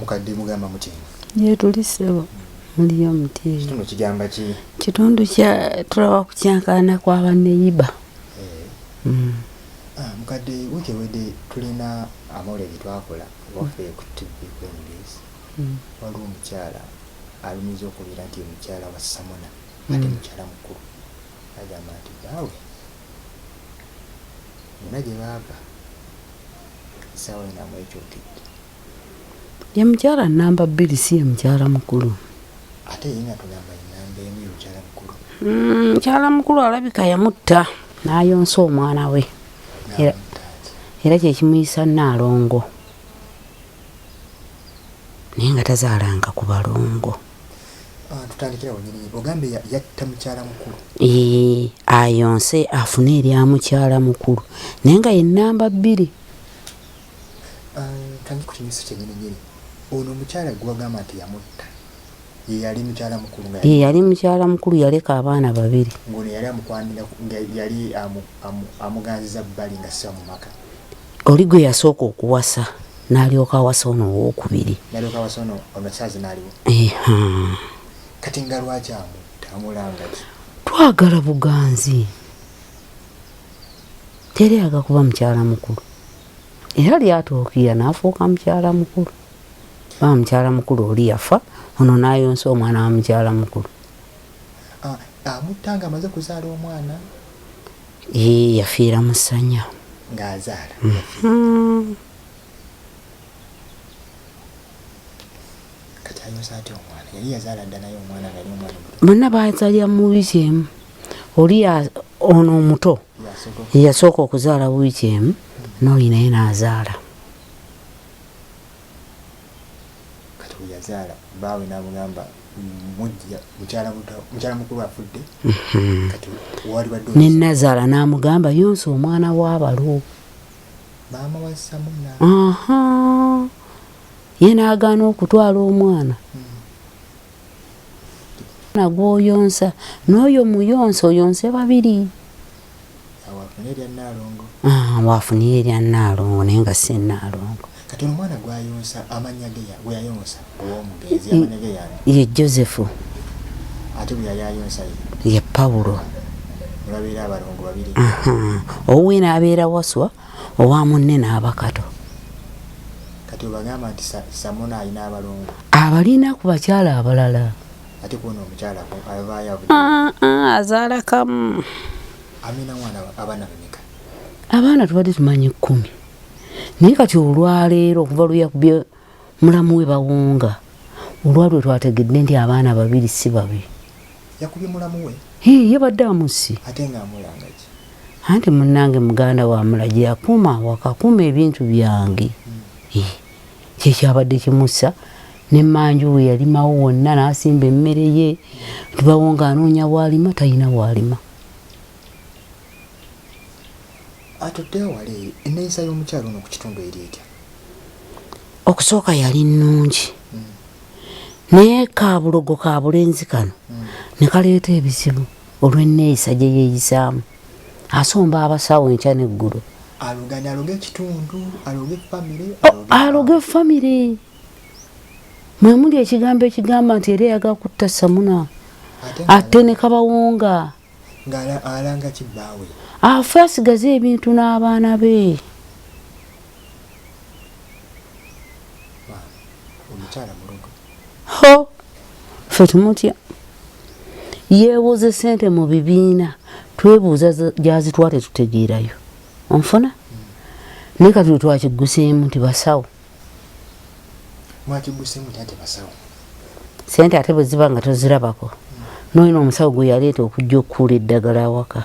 mukadde mugamba muti ye tulisebo muliyo muti kitundu kigamba ki kitundu kya tulaba kukyankana kwa baneiba mukadde wiki ewedde tulina amawulire twakola waffe ku TV kwengezi waliwo omukyala alumiza okubeera nti omukyala wa Samona ate mukyala mukulu agamba nti baawe yonna gye baava essaawa enamu ekyotidde ye mukyala namba 2 si ye mukyala mukulu ate yenga tugamba enamba emu y'omukyala mukulu mukyala mukulu alabika yamutta n'ayonsa omwana we era kyekimuyisa Naalongo naye nga tazaalanga ku balongo tutandikira wenyini ogambe yatta mukyala mukulu ayonse afune erya mukyala mukulu naye nga ye namba 2 kandi ku kinyuso kyennyini ono omukyala gwe wagamba nti yamutta ye yali mukyala mukulu yali mukyala mukulu yaleka abaana 2 ngono yali amukwanira yali amuganziza bbali nga siba mu maka oli gwe yasooka okuwasa n'alyoka awasa ono owookubiri n'alyoka awasa ono saazi n'aliwo kati nga lwaki amulanga ki twagala buganzi teri agakuba mukyala mukulu era lyatuukira n'afuuka mukyala mukulu ba mukyala mukulu oli yafa ono n'ayonsa omwana wa mukyala mukulu amutta nga amaze kuzaala omwana yafiira mu ssanya ng'azaala kati ayonsa ati omwana yali yazaala dda naye omwana nga ali omwana bonna baazaalira mu wiiki emu oli ono omuto yasooka okuzaala wiiki emu n'oli naye n'azaala kati we yazaala baawe n'amugamba Mujja mukyala mukulu afudde kati wali badde ne nazaala n'amugamba yonsa omwana w'abalo maama wa Samona ye n'agaana okutwala omwana nagwoyonsa n'oyo muyonsa oyonse 2 awafune erya Naalongo waafunire erya Naalongo naye nga si Naalongo kati omwana gwayonsa amanya ge bwe yayonsa ow'omugenzi amanya ge yani ye Josefu ate bwe yayonsa ye Pawulo ne babeera abalongo 2 owuwe n'abeera waswa owa munne n'abakato kati obagamba nti Samona alina abalongo abalina ku bakyala abalala ate kuno omukyala avaayo azaala kamu amina mwana abaana bameka abaana tubadde tumanyi 10 naye kati olwaleero okuva luyakubye mulamu we bawunga olwalwe twategedde nti abaana 2 si 2 yakubye mulamu we ye badde amusi ate nga amulanga ki anti munnange muganda wa mulagi yakuuma wakakuuma ebintu byange kyekyabadde kimusa ne manju we yalimawo wonna n'asimba emmere ye tubawonga anoonya waalima talina waalima atuddeyo wali enneeyisa y'omukyalo ono ku kitundu eri etya okusooka yali nnungi naye kabulogo ka bulenzi kano ne kaleeta ebizibu olw'enneeyisa gye yeeyisaamu asomba abasawo enkya n'eggulu aloge ekitundu aloge famire mwe muli ekigambo ekigamba nti era yaga kutta Samona ate ne kabawonga ng'alanga kibbaawe afe asigaze ebintu n'abaana be omukyala mulogo ho ffe tumutya yeebuuze ssente mu bibiina twebuuza gyazitwale tutegeerayo onfuna naye kati twakigguseemu nti basawo mwakigguseemu nti basawo ssente ate bwe ziba nga tozirabako n'olina omusawo gwe yaleeta okujja okukuula eddagala awaka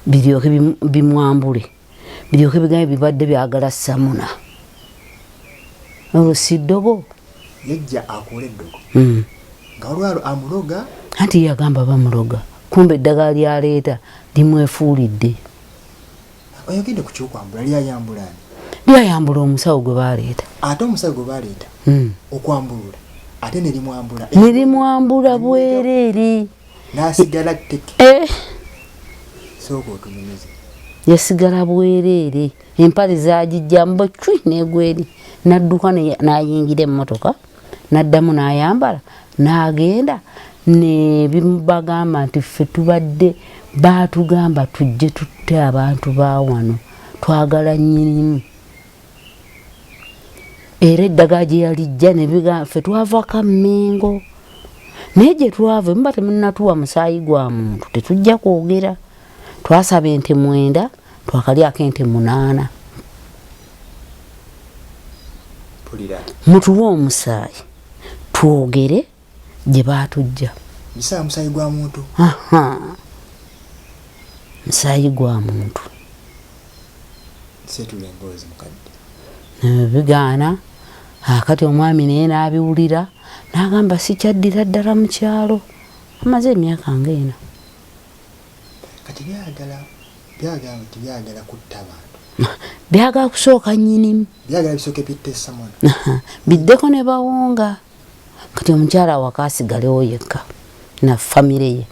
biryoke bimwambule biryoke bigambe bibadde byagala Samona olwo si ddogo yajja akola eddogo nga olwalo amuloga anti yagamba bamuloga kumbe eddagala lyaleeta limwefuulidde oyogedde ku kyokwambula lyayambulani lyayambula omusawo gwe baleeta ate omusawo gwe baleeta okwambulula ate nelimwambula bwereere n'asigala teke sooka otunyumize yasigala bwereere empale zagijjamu bwe cwi negweri nadduka n'ayingira emmotoka n'addamu n'ayambala n'agenda ne bimubagamba nti ffe tubadde baatugamba tujje tutte abantu ba wano twagala nnyinimu era eddagala gye yalijja ne bigamba ffe twavako Mmengo naye gye twava muba temunnatuwa musaayi gwa muntu tetujja kwogera twasaba ente 9 twakalyako ente 8 mutuwe omusaayi twogere gye baatujja musaayi gwa muntu musaayi gwa muntu setulengozi mukadde bigaana kati omwami naye n'abiwulira n'agamba sikyaddira ddala mu kyalo amaze emyaka ng'ena kati byagala kutta abantu byagala kusooka nnyinimu byagala bisooke bitte Samona biddeko ne bawonga kati omukyala awaka asigalewo yekka na famire ye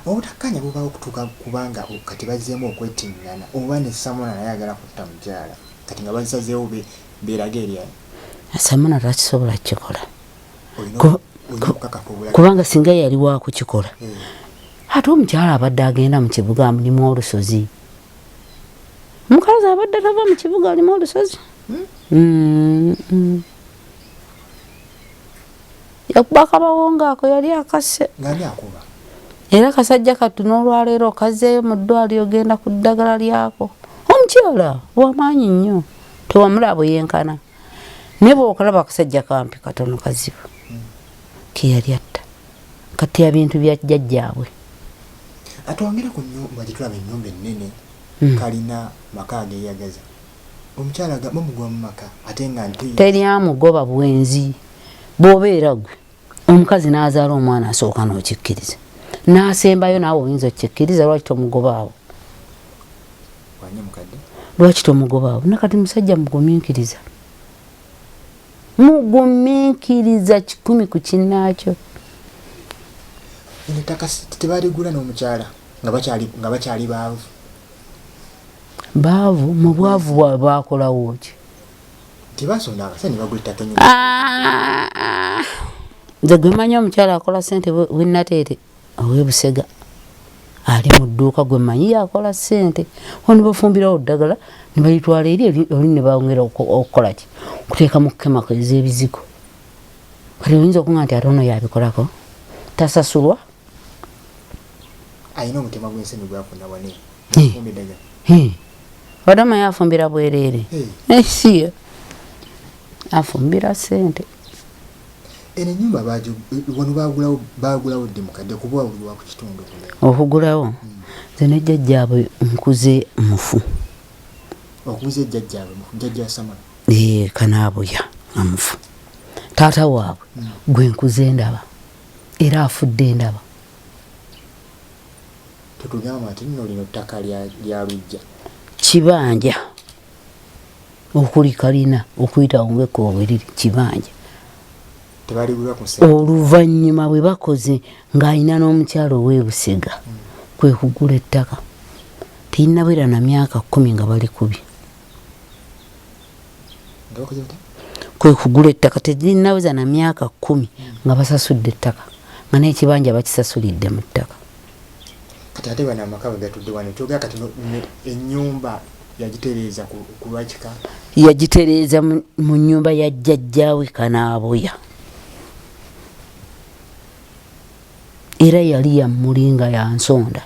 obutakkanya bubawo okutuuka kubanga kati bazzeemu okwetiŋŋana oba ne Samona naye ayagala kutta mukyala kati nga basazeewo beerage eryani Samona takisobola kukikola kubanga singa yali wakukikola ate omukyala abadde agenda mu kibuga mulimu olusozi omukazi abadde tava mu kibuga alimu olusozi yakuba akabawonga ako yali akasse era kasajja kattu n'olwaleero kazeeyo mu ddwaliro genda ku ddagala lyako omukyala wamaanyi nnyo tewamulaba yenkana ne bw'okalaba akasajja kampi katono kazibu ke yali atta kati ebintu bya jjajjaabwe atwongera ku nnyumba gye tulaba ennyumba ennene kalina maka ageeyagaza omukyala mumugwa mu maka ate nga teryamugoba bwenzi bw'obeera gwe omukazi n'azaala omwana asooka n'okikkiriza n'asembayo naawe oyinza okkikkiriza lwaki tomugobaawo lwaki tomugobaawo nakati musajja mugumiikiriza 100 ku kinnaakyo ettaka tebaligula n'omukyala nga bakyali baavu mu bwavu bwabwe baakolawo ki tebasonda akasa ne bagula ettaka nze gwe manyi omukyala akola ssente wennateete ow'ebusega ali mu dduuka gwe manyi yakola ssente wano bafumbirawo ddagala ne balitwala eri oli ne bawongera okukola ki okuteeka mu kemako ez'ebizigo kati oyinza okuŋŋa nti ate ono yabikolako tasasulwa ayina omutima gw'ensenyi gwafuna wane wadama yafumbira bwereere siyo afumbira ssente eno ennyumba wano baagulawo dde mukadde kuba buliwa ku kitundu okugulawo nze ne jjajjaabwe nkuze mufu okuze jjajja Samona kanaabuya amufu taata waabwe gwe nkuze ndaba era afudde ndaba tetugamba nti nno lino ttaka lya lujja kibanja okuli kalina okuyita ng'ekkubo bwe liri kibanja oluvannyuma bwe bakoze ng'alina n'omukyalo ow'ebusega kwe kugula ettaka tirinabwera na myaka 10 nga bali kubi kwe kugula ettaka terinaweza na myaka 10 nga basasudde ettaka nga n'ekibanja bakisasulidde mu ttaka kati ate bano amaka bwe gatudde wano tyoga kati ennyumba yagitereeza ku lwakika yagitereeza mu nnyumba ya jjajjaawe Kanaabuya era yali yammulinga ya nsonda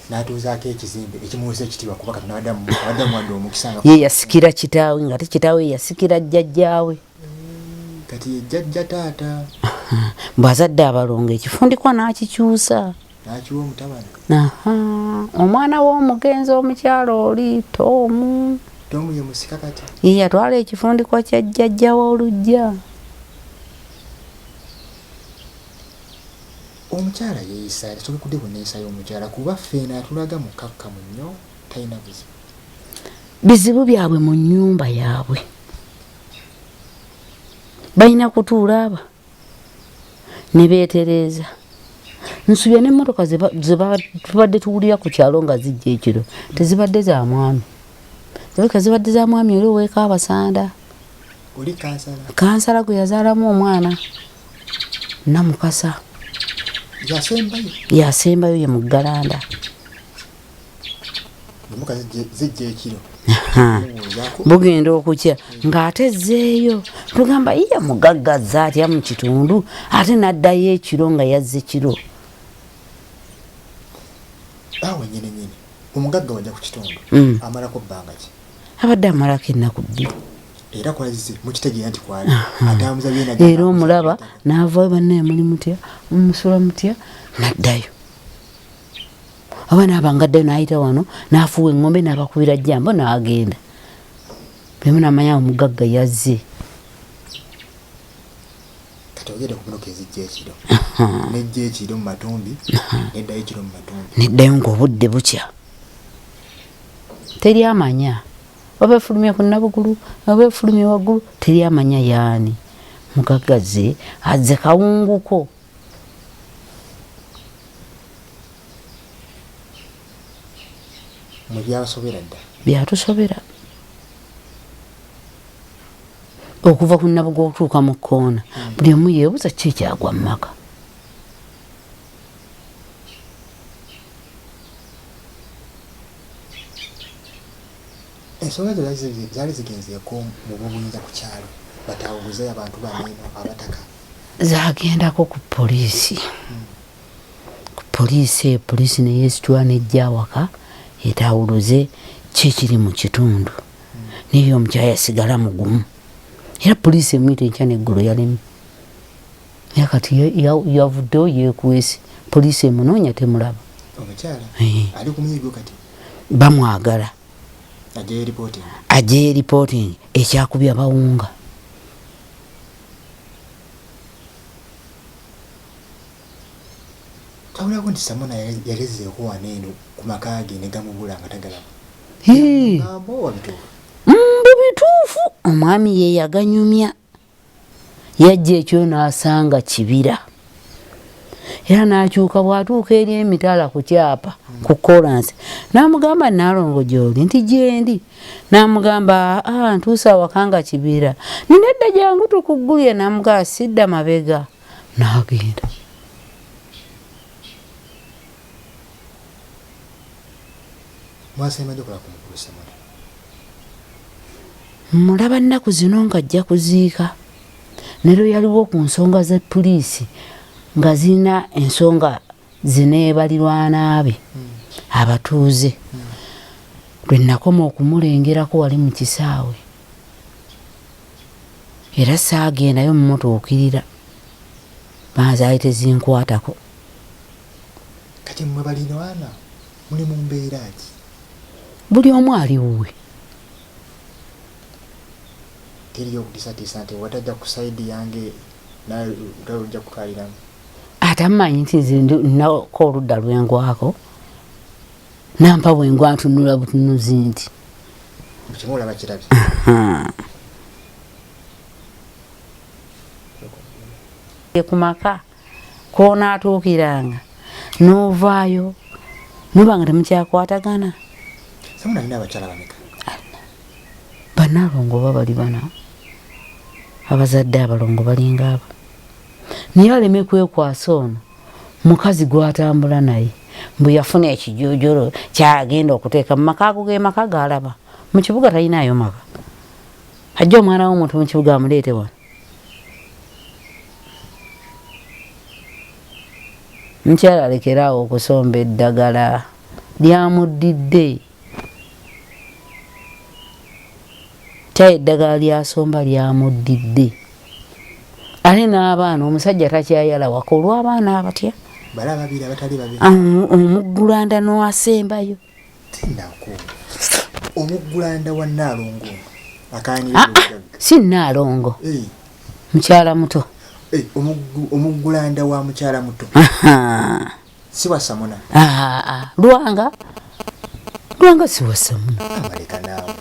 n'atuuzaako ekizimbe ekimuwesa ekitiibwa kuba kati n'addamu wadde omukisa ye yasikira kitaawe nga te kitaawe yasikira jjajjaawe kati ye jjajja taata bw'azadde abalongo ekifundikwa n'akikyusa n'akiwa omutabani omwana w'omugenzi omukyalo oli Tomu ye musika kati ye yatwala ekifundikwa kya jjajja w'olujja omukyala yeeyisa tasobola kudde bweneeyisa y'omukyala kuba ffeena atulaga mukakkamu nnyo talina bizibu byabwe mu nnyumba yaabwe balina kutuula aba ne beetereeza nsubya n'emmotoka zibadde tuwulira ku kyalo nga zijja ekiro tezibadde za mwami zibadde zibadde za mwami oli oweeka abasanda oli kansala gwe yazaalamu omwana namukasa yasembayo ye mu Galanda bugenda okukya ng'ate zzeeyo tugamba iya mugaggaza atya mu kitundu ate n'addayo ekiro nga yazze kiro awe nyine omugagga wajja ku kitundu amalako bbanga ki abadde amalako ennaku bbiri era kwazise mukitegeera nti kwali atambuza byena era omulaba n'avaayo bannaye muli mutya mumusula mutya n'addayo aba n'abanga addayo n'ayita wano n'afuuwa eŋŋombe n'abakubira jjambo n'agenda bemu n'amanya omugagga yazze kati ogende ku munoka ezijja ekiro nejja ekiro mu matumbi neddayo ekiro mu matumbi neddayo ng'obudde bukya teri amanya oba efulumye ku Nabugulu oba efulumye waggulu teri amanya yaani mugagga ze azze kawunguko mu byabasobera dda byatusobera okuva ku Nabugulu okutuuka mu kkoona buli omu yeebuza ki ekyagwa mu maka ensonga ezo zaali zigenzeeko mu bubuyinza ku kyalo batawuguze abantu baneeno abataka zagendako ku poliisi poliisi neyeesitula nejja awaka etawuluze kikiri mu kitundu naye omukyala yasigala mugumu era poliisi emuyita enkya neggulo yalemu naye kati yavuddewo yeekwese poliisi emunoonya temulaba omukyala ali ku muyigo kati bamwagala ajje reporting ekyakubya bawunga tawulako nti Samona yalezeeko waneeno ku maka ge ne gamubula nga tagalaba bubituufu omwami ye yaganyumya yajja ekyo n'asanga kibira era n'akyuka bw'atuuka eri emitala ku kyapa ku kolansi n'amugamba Nalongo gy'oli nti gyendi n'amugamba ntuusa awakanga kibira ninedda jangu tukuggulye n'amugamba sidda mabega n'agenda mwasemajja okola ku mukulu Samona mulaba nnaku zino ng'ajja kuziika nero yaliwo ku nsonga za poliisi nga zirina ensonga zineebalirwanaabe abatuuze lwe nakoma okumulengerako wali mu kisaawe era saagendayo mu motookirira banzaali tezinkwatako kati mmwe baliraana muli mu mbeera ki buli omu ali wuwe teriyo okutiisatiisa nti watajja ku saidi yange nawe ojja kutwaliramu atamanyi nti nze nnako oludda lwengwako nampa bwengwa ntunula butunuzi nti bukimu olaba kirabye ku maka koonaatuukiranga n'ovaayo nobanga temukyakwatagana Samona alina abakyala bameka Banalongo bali bana abazadde abalongo balinga abo naye aleme kwekwasa ono mukazi gwatambula naye mbu yafuna ekijoojolo kyagenda okuteeka mu maka ago ge maka galaba mu kibuga talinayo maka ajja omwana w'omuntu mu kibuga amuleete wano mukyala alekeraawo okusomba eddagala lyamuddidde taye eddagala lyasomba lyamuddidde ate n'abaana omusajja takyayala waka olw'abaana abatya omuggulanda n'asembayo omuggulanda wa Nalongo si Nalongo mukyala muto omuggulanda wa mukyala muto si wa Samona Lwanga si wa Samona amaleka naawe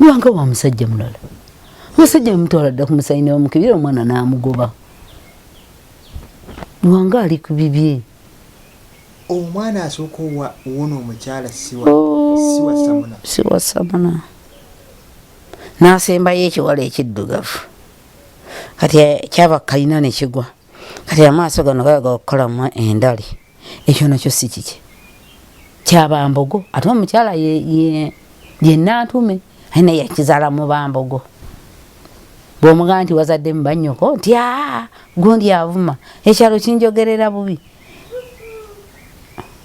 Lwanga wa musajja mulala musajja mutwala dda kumusayinira omukibira omwana n'amugoba Lwanga ali ku bibye omwana asooka wona omukyala siwa Samona. Siwa Samona. N'asembayo ekiwala ekiddugavu. Kati kyaba kalina ne kigwa. Kati amaaso gano gayaga okukolamu endali. Ekyo nakyo si kiki. Kyaba mbogo. Ate omukyala yenna atume. Ayina yakizaala mu bambogo. Bw'omugamba nti wazadde mu bannyoko nti gundi avuma. Ekyalo kinjogerera bubi.